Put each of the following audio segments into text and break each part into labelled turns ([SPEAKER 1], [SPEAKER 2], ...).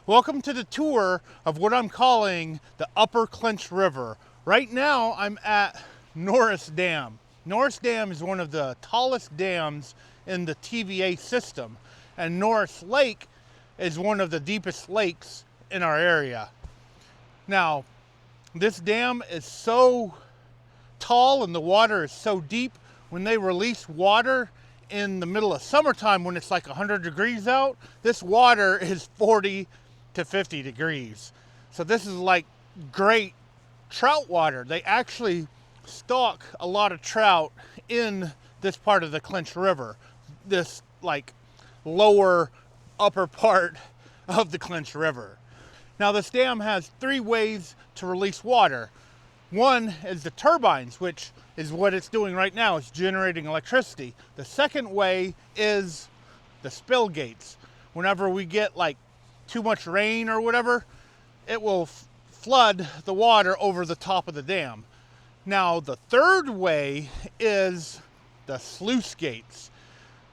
[SPEAKER 1] Welcome to the tour of what I'm calling the Upper Clinch River. Right now I'm at Norris Dam. Norris Dam is one of the tallest dams in the TVA system, and Norris Lake is one of the deepest lakes in our area. Now, this dam is so tall and the water is so deep. When they release water in the middle of summertime when it's like 100 degrees out, this water is 40 to 50 degrees. So this is like great trout water. They actually stock a lot of trout in this part of the Clinch River, this like lower upper part of the Clinch River. Now this dam has three ways to release water. One is the turbines, which is what it's doing right now. It's generating electricity. The second way is the spill gates. Whenever we get like too much rain or whatever, it will flood the water over the top of the dam. Now the third way is the sluice gates,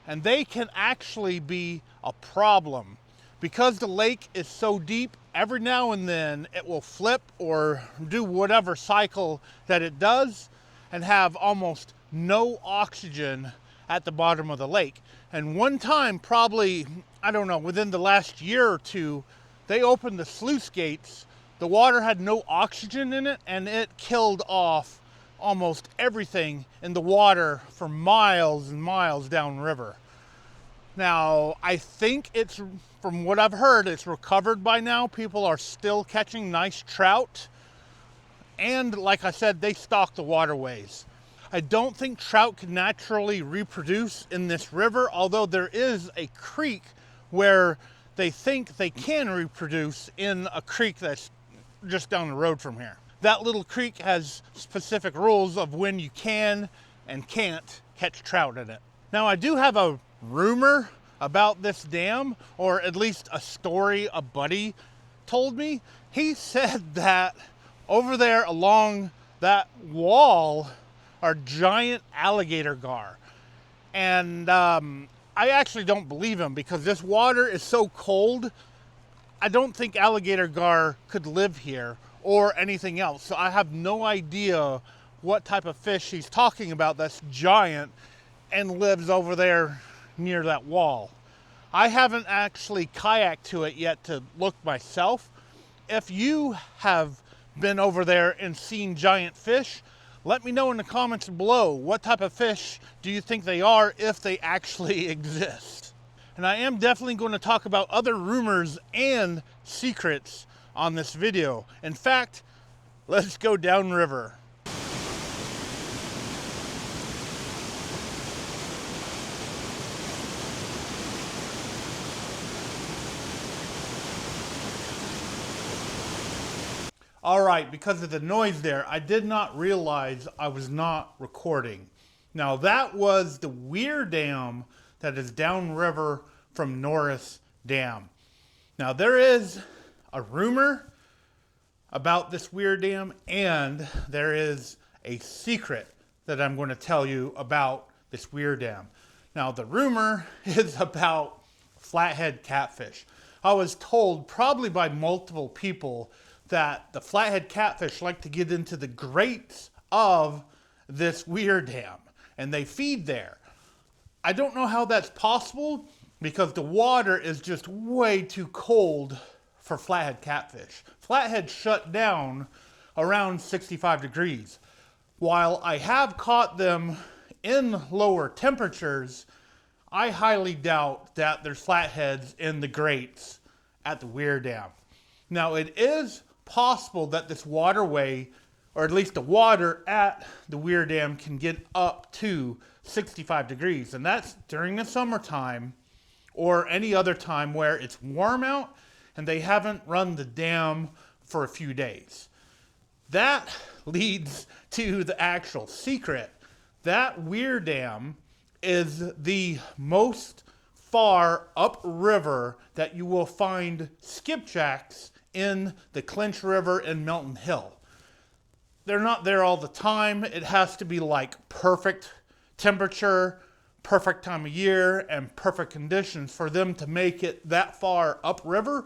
[SPEAKER 1] and they can actually be a problem. Because the lake is so deep, every now and then it will flip or do whatever cycle that it does and have almost no oxygen at the bottom of the lake. And one time, probably, I don't know, within the last year or two, they opened the sluice gates. The water had no oxygen in it, and it killed off almost everything in the water for miles and miles downriver. Now, I think it's, from what I've heard, it's recovered by now. People are still catching nice trout. And like I said, they stock the waterways. I don't think trout can naturally reproduce in this river, although there is a creek where they think they can reproduce in a creek that's just down the road from here. That little creek has specific rules of when you can and can't catch trout in it. Now, I do have a rumor about this dam, or at least a story a buddy told me. He said that over there along that wall are giant alligator gar. And I actually don't believe him, because this water is so cold. I don't think alligator gar could live here or anything else. So I have no idea what type of fish he's talking about that's giant and lives over there near that wall. I haven't actually kayaked to it yet to look myself. If you have been over there and seen giant fish, let me know in the comments below. What type of fish do you think they are, if they actually exist? And I am definitely going to talk about other rumors and secrets on this video. In fact, let's go downriver. All right, because of the noise there, I did not realize I was not recording. Now that was the Weir Dam that is downriver from Norris Dam. Now there is a rumor about this Weir Dam, and there is a secret that I'm going to tell you about this Weir Dam. Now the rumor is about flathead catfish. I was told, probably by multiple people, that the flathead catfish like to get into the grates of this Weir Dam, and they feed there. I don't know how that's possible, because the water is just way too cold for flathead catfish. Flathead shut down around 65 degrees. While I have caught them in lower temperatures, I highly doubt that there's flatheads in the grates at the Weir Dam. Now it is possible that this waterway, or at least the water at the Weir Dam, can get up to 65 degrees, and that's during the summertime or any other time where it's warm out and they haven't run the dam for a few days. That leads to the actual secret. That Weir Dam is the most far upriver that you will find skipjacks in the Clinch River and Melton Hill. They're not there all the time. It has to be like perfect temperature, perfect time of year, and perfect conditions for them to make it that far upriver.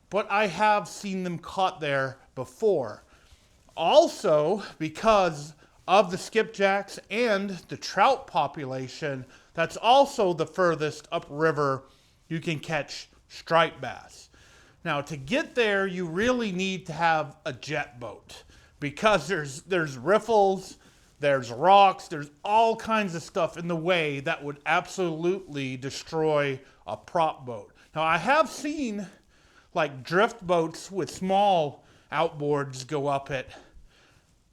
[SPEAKER 1] but I have seen them caught there before. Also, because of the skipjacks and the trout population, that's also the furthest upriver you can catch striped bass. Now, to get there, you really need to have a jet boat because there's riffles, there's rocks, there's all kinds of stuff in the way that would absolutely destroy a prop boat. Now, I have seen like drift boats with small outboards go up it,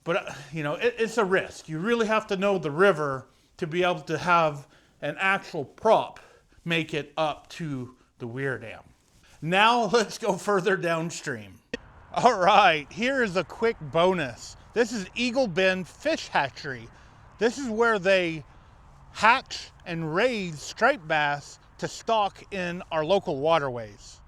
[SPEAKER 1] but you know, it's a risk. You really have to know the river to be able to have an actual prop make it up to the Weir Dam. Now let's go further downstream. All right, here is a quick bonus. This is Eagle Bend Fish Hatchery. This is where they hatch and raise striped bass to stock in our local waterways.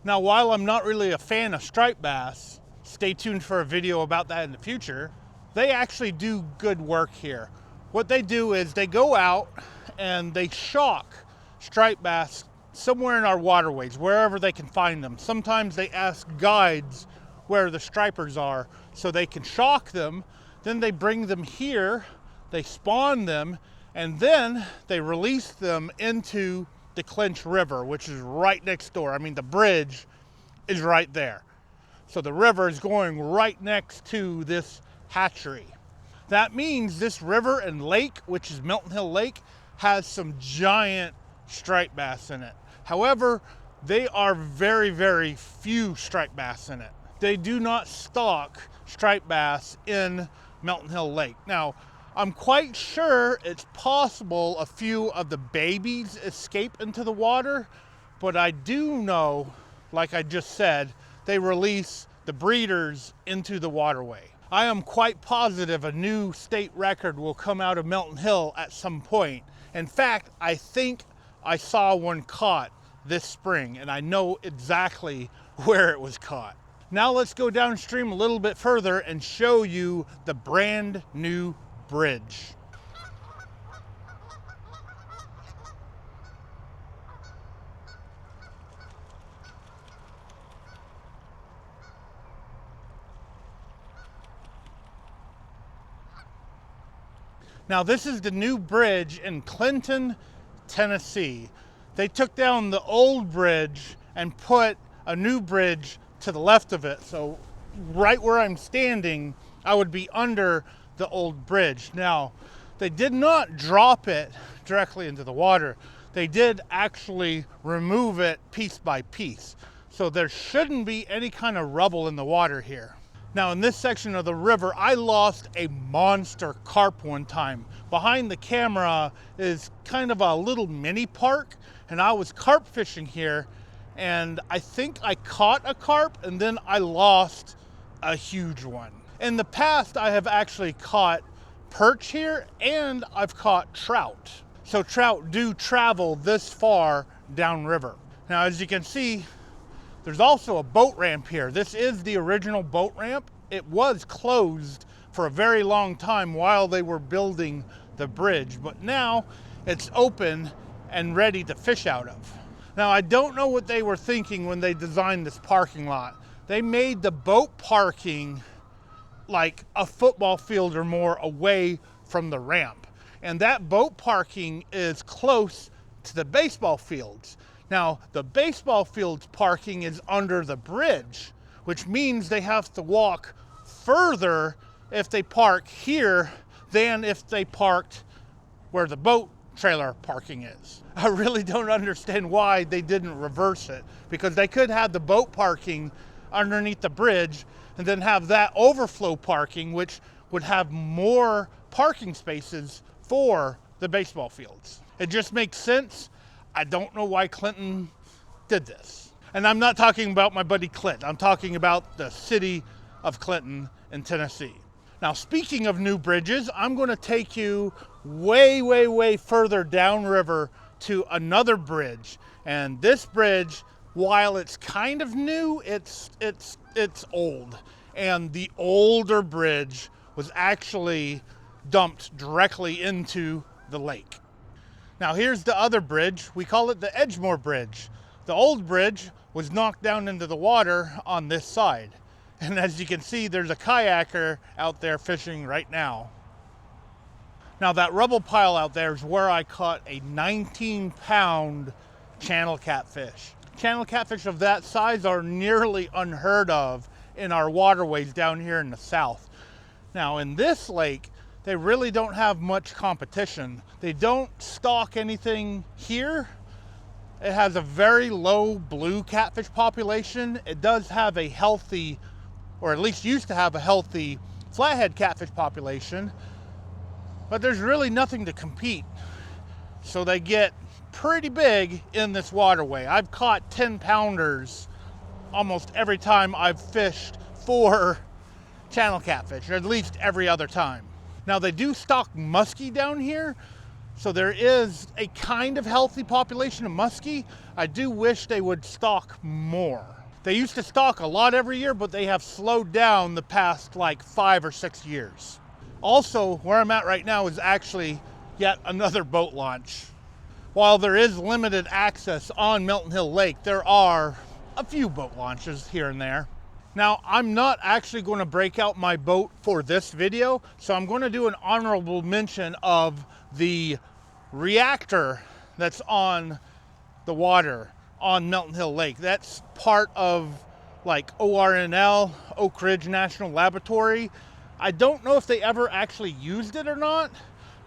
[SPEAKER 1] Now, while I'm not really a fan of striped bass, stay tuned for a video about that in the future, they actually do good work here. What they do is they go out and they shock striped bass somewhere in our waterways, wherever they can find them. Sometimes they ask guides where the stripers are so they can shock them. Then they bring them here, they spawn them, and then they release them into the Clinch River, which is right next door. I mean, the bridge is right there. So the river is going right next to this hatchery. That means this river and lake, which is Melton Hill Lake, has some giant striped bass in it. However, they are very, very few striped bass in it. They do not stock striped bass in Melton Hill Lake. Now, I'm quite sure it's possible a few of the babies escape into the water, but I do know, like I just said, they release the breeders into the waterway. I am quite positive a new state record will come out of Melton Hill at some point. In fact, I think I saw one caught this spring, and I know exactly where it was caught. Now let's go downstream a little bit further and show you the brand new bridge. Now this is the new bridge in Clinton, Tennessee. They took down the old bridge and put a new bridge to the left of it. So right where I'm standing, I would be under the old bridge. Now, they did not drop it directly into the water. They did actually remove it piece by piece. So there shouldn't be any kind of rubble in the water here. Now in this section of the river, I lost a monster carp one time. Behind the camera is kind of a little mini park, and I was carp fishing here, and I think I caught a carp and then I lost a huge one. In the past, I have actually caught perch here and I've caught trout. So trout do travel this far downriver. Now, as you can see, there's also a boat ramp here. This is the original boat ramp. It was closed for a very long time while they were building the bridge, but now it's open and ready to fish out of. Now, I don't know what they were thinking when they designed this parking lot. They made the boat parking like a football field or more away from the ramp. And that boat parking is close to the baseball fields. Now, the baseball fields parking is under the bridge, which means they have to walk further if they park here than if they parked where the boat trailer parking is. I really don't understand why they didn't reverse it, because they could have the boat parking underneath the bridge and then have that overflow parking, which would have more parking spaces for the baseball fields. It just makes sense. I don't know why Clinton did this. And I'm not talking about my buddy Clint. I'm talking about the city of Clinton in Tennessee. Now, speaking of new bridges, I'm going to take you way, way, way further downriver to another bridge. And this bridge, while it's kind of new, it's old. And the older bridge was actually dumped directly into the lake. Now here's the other bridge. We call it the Edgemoor Bridge. The old bridge was knocked down into the water on this side. And as you can see, there's a kayaker out there fishing right now. Now that rubble pile out there is where I caught a 19-pound channel catfish. Channel catfish of that size are nearly unheard of in our waterways down here in the south. Now in this lake, they really don't have much competition. They don't stock anything here. It has a very low blue catfish population. It does have a healthy, or at least used to have a healthy, flathead catfish population, but there's really nothing to compete. So they get pretty big in this waterway. I've caught 10-pounders almost every time I've fished for channel catfish, or at least every other time. Now they do stock muskie down here, so there is a kind of healthy population of muskie. I do wish they would stock more. They used to stock a lot every year, but they have slowed down the past like 5 or 6 years. Also, where I'm at right now is actually yet another boat launch. While there is limited access on Melton Hill Lake, there are a few boat launches here and there. Now, I'm not actually going to break out my boat for this video, so I'm going to do an honorable mention of the reactor that's on the water on Melton Hill Lake. That's part of like ORNL, Oak Ridge National Laboratory. I don't know if they ever actually used it or not,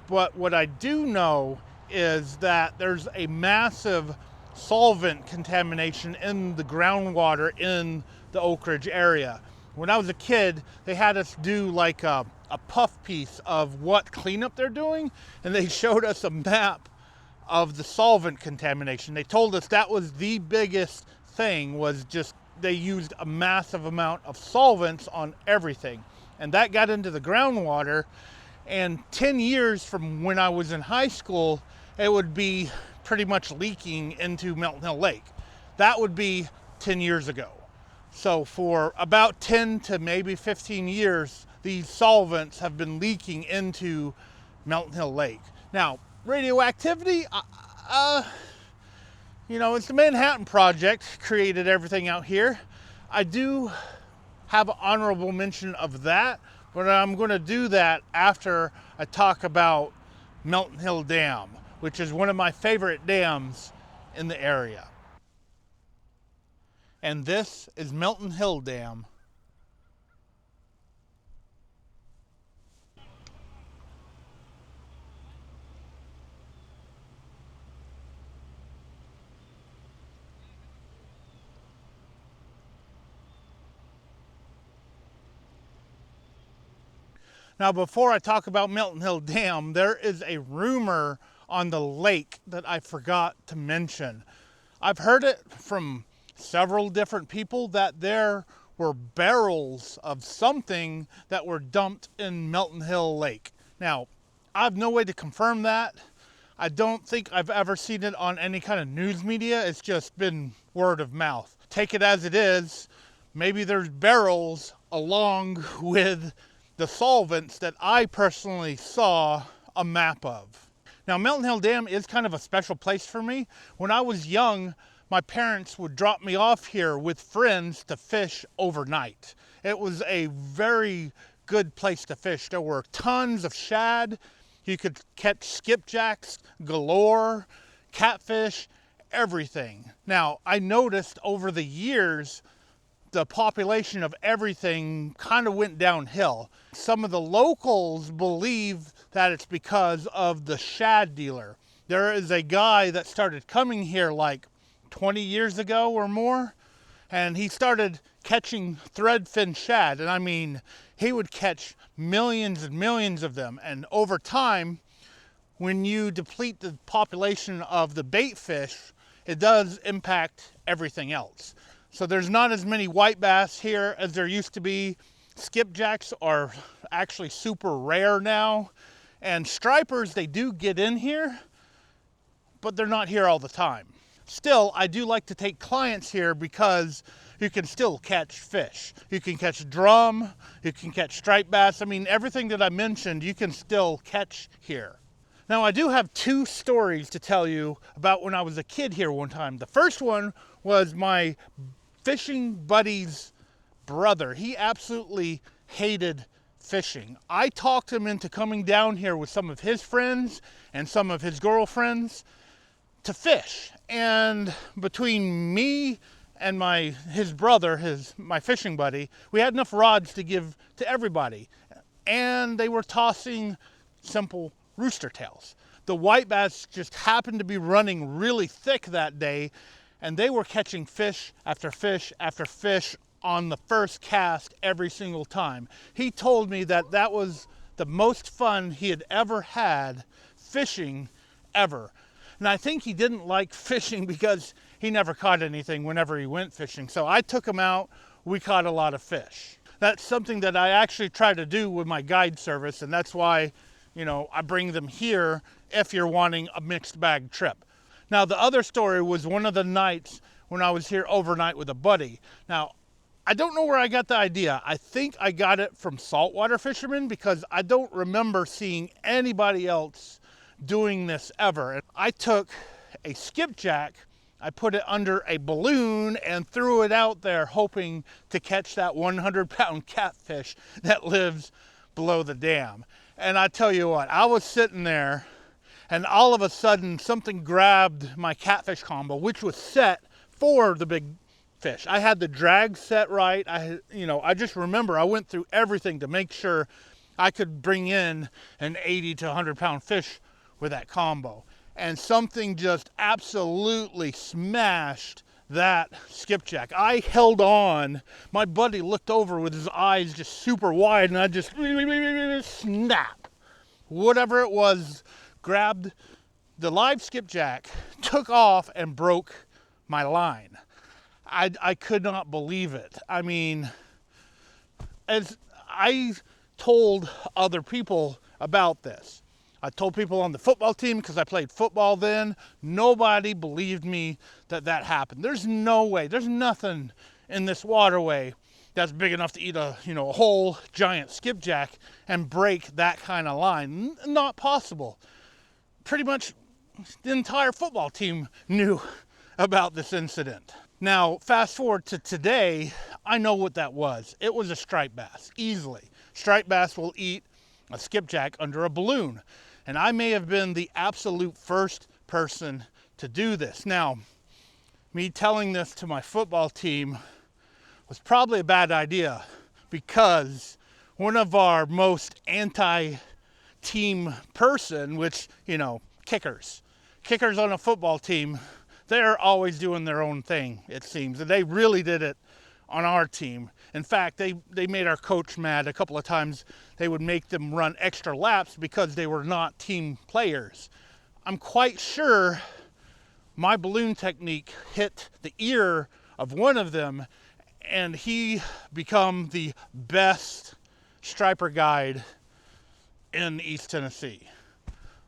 [SPEAKER 1] but what I do know is that there's a massive solvent contamination in the groundwater in the Oak Ridge area. When I was a kid, they had us do like a puff piece of what cleanup they're doing, and they showed us a map of the solvent contamination. They told us that was the biggest thing, was just they used a massive amount of solvents on everything. And that got into the groundwater, and 10 years from when I was in high school, it would be pretty much leaking into Melton Hill Lake. That would be 10 years ago. So for about 10 to maybe 15 years, these solvents have been leaking into Melton Hill Lake. Now, radioactivity, you know, it's the Manhattan Project created everything out here. I do have an honorable mention of that, but I'm going to do that after I talk about Melton Hill Dam, which is one of my favorite dams in the area. And this is Melton Hill Dam. Now, before I talk about Melton Hill Dam, there is a rumor on the lake that I forgot to mention. I've heard it from several different people that there were barrels of something that were dumped in Melton Hill Lake. Now, I have no way to confirm that. I don't think I've ever seen it on any kind of news media. It's just been word of mouth. Take it as it is. Maybe there's barrels along with the solvents that I personally saw a map of. Now, Melton Hill Dam is kind of a special place for me. When I was young, my parents would drop me off here with friends to fish overnight. It was a very good place to fish. There were tons of shad. You could catch skipjacks galore, catfish, everything. Now, I noticed over the years, the population of everything kind of went downhill. Some of the locals believe that it's because of the shad dealer. There is a guy that started coming here like 20 years ago or more, and he started catching threadfin shad. And I mean, he would catch millions and millions of them. And over time, when you deplete the population of the bait fish, it does impact everything else. So there's not as many white bass here as there used to be. Skipjacks are actually super rare now. And stripers, they do get in here, but they're not here all the time. Still, I do like to take clients here because you can still catch fish. You can catch drum, you can catch striped bass. I mean, everything that I mentioned, you can still catch here. Now I do have two stories to tell you about when I was a kid here one time. The first one was my fishing buddy's brother. He absolutely hated fishing. I talked him into coming down here with some of his friends and some of his girlfriends to fish. And between me and his brother, my fishing buddy, we had enough rods to give to everybody. And they were tossing simple rooster tails. The white bass just happened to be running really thick that day, and they were catching fish after fish after fish on the first cast every single time. He told me that that was the most fun he had ever had fishing ever. And I think he didn't like fishing because he never caught anything whenever he went fishing. So I took him out, we caught a lot of fish. That's something that I actually try to do with my guide service, and that's why, you know, I bring them here if you're wanting a mixed bag trip. Now the other story was one of the nights when I was here overnight with a buddy. Now, I don't know where I got the idea. I think I got it from saltwater fishermen because I don't remember seeing anybody else doing this ever. And I took a skipjack, I put it under a balloon and threw it out there hoping to catch that 100-pound catfish that lives below the dam. And I tell you what, I was sitting there and all of a sudden something grabbed my catfish combo, which was set for the big fish. I had the drag set right. I just remember I went through everything to make sure I could bring in an 80 to 100-pound fish with that combo. And something just absolutely smashed that skipjack. I held on. My buddy looked over with his eyes just super wide, and I just snap. Whatever it was, grabbed the live skipjack, took off, and broke my line. I could not believe it. I mean, as I told other people about this, I told people on the football team because I played football then, nobody believed me that that happened. There's no way, there's nothing in this waterway that's big enough to eat a whole giant skipjack and break that kind of line. Not possible. Pretty much the entire football team knew about this incident. Now, fast forward to today, I know what that was. It was a striped bass, easily. Striped bass will eat a skipjack under a balloon. And I may have been the absolute first person to do this. Now, me telling this to my football team was probably a bad idea because one of our most anti-team person, which, kickers on a football team, they're always doing their own thing, it seems. And they really did it on our team. In fact, they made our coach mad a couple of times. They would make them run extra laps because they were not team players. I'm quite sure my balloon technique hit the ear of one of them, and he became the best striper guide in East Tennessee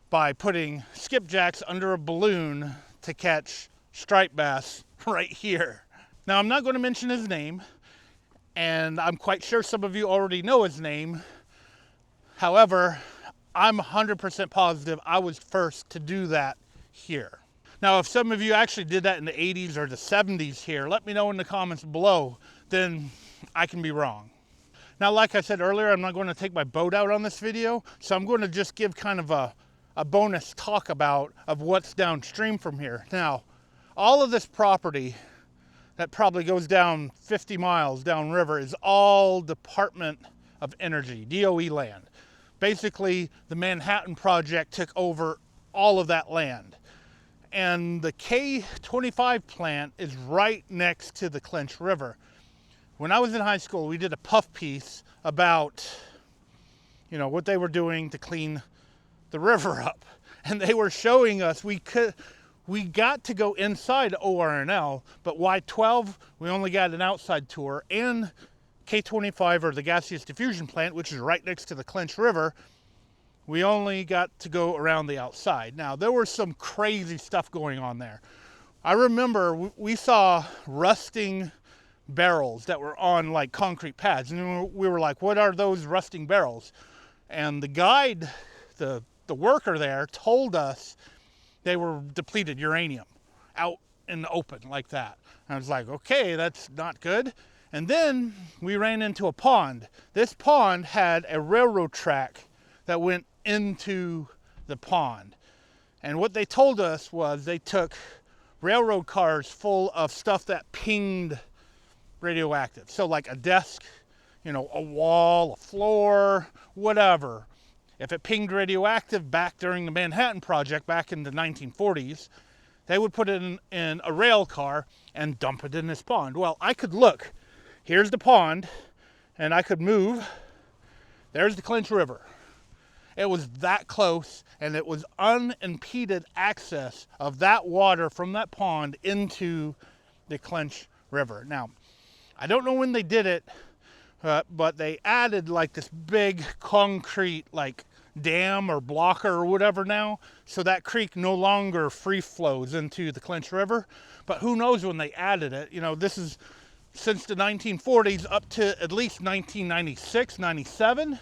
[SPEAKER 1] by putting skipjacks under a balloon to catch striped bass right here. Now, I'm not going to mention his name, and I'm quite sure some of you already know his name. However, I'm 100% positive I was first to do that here. Now, if some of you actually did that in the 80s or the 70s here, let me know in the comments below, then I can be wrong. Now, like I said earlier, I'm not going to take my boat out on this video, so I'm going to just give kind of a bonus talk of what's downstream from here. Now, all of this property that probably goes down 50 miles downriver is all Department of Energy, DOE land. Basically, the Manhattan Project took over all of that land. And the K25 plant is right next to the Clinch River. When I was in high school, we did a puff piece about, what they were doing to clean the river up. And they were showing us we got to go inside ORNL, but Y12, we only got an outside tour, and K25, or the gaseous diffusion plant, which is right next to the Clinch River, we only got to go around the outside. Now, there was some crazy stuff going on there. I remember we saw rusting barrels that were on like concrete pads, and we were like, what are those rusting barrels? And the guide, the the worker there told us they were depleted uranium out in the open like that. I was like, okay, that's not good. And then we ran into a pond. This pond had a railroad track that went into the pond. And what they told us was they took railroad cars full of stuff that pinged radioactive. So like a desk, you know, a wall, a floor, whatever. If it pinged radioactive back during the Manhattan Project back in the 1940s, they would put it in a rail car and dump it in this pond. Well, I could look. Here's the pond, and I could move. There's the Clinch River. It was that close, and it was unimpeded access of that water from that pond into the Clinch River. Now, I don't know when they did it, but they added like this big concrete like dam or blocker or whatever now, so that creek no longer free flows into the Clinch River. But who knows when they added it. You know, this is since the 1940s up to at least 1996, 97.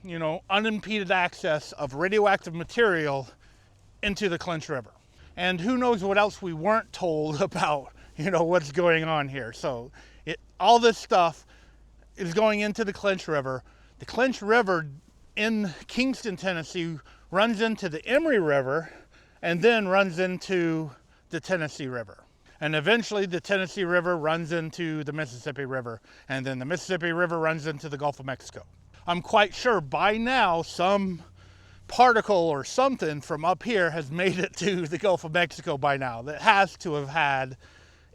[SPEAKER 1] You know, unimpeded access of radioactive material into the Clinch River. And who knows what else we weren't told about, you know, what's going on here. So all this stuff is going into the Clinch River. The Clinch River in Kingston, Tennessee runs into the Emory River and then runs into the Tennessee River. And eventually the Tennessee River runs into the Mississippi River, and then the Mississippi River runs into the Gulf of Mexico. I'm quite sure by now some particle or something from up here has made it to the Gulf of Mexico by now. That has to have had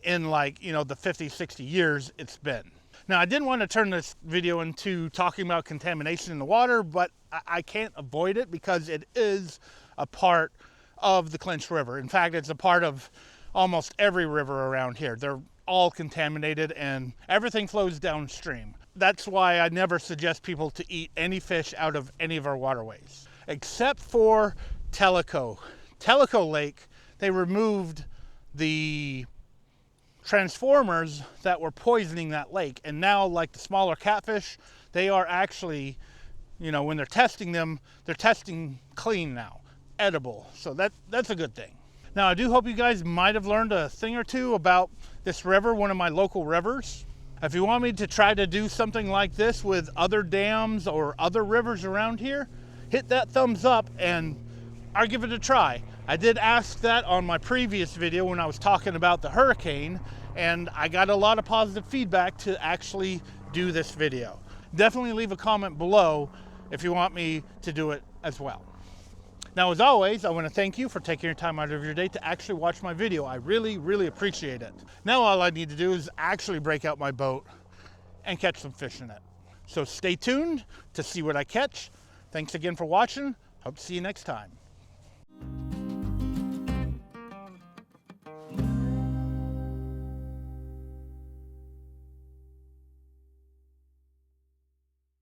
[SPEAKER 1] in, like, you know, the 50, 60 years it's been. Now, I didn't want to turn this video into talking about contamination in the water, but I can't avoid it because it is a part of the Clinch River. In fact, it's a part of almost every river around here. They're all contaminated and everything flows downstream. That's why I never suggest people to eat any fish out of any of our waterways, except for Tellico. Tellico Lake, they removed the transformers that were poisoning that lake, and now, like the smaller catfish, they are actually, you know, when they're testing them, they're testing clean now, edible. So that's a good thing. Now, I do hope you guys might have learned a thing or two about this river, one of my local rivers. If you want me to try to do something like this with other dams or other rivers around here, hit that thumbs up and I'll give it a try. I did ask that on my previous video when I was talking about the hurricane, and I got a lot of positive feedback to actually do this video. Definitely leave a comment below if you want me to do it as well. Now, as always, I want to thank you for taking your time out of your day to actually watch my video. I really, really appreciate it. Now all I need to do is actually break out my boat and catch some fish in it. So stay tuned to see what I catch. Thanks again for watching. Hope to see you next time.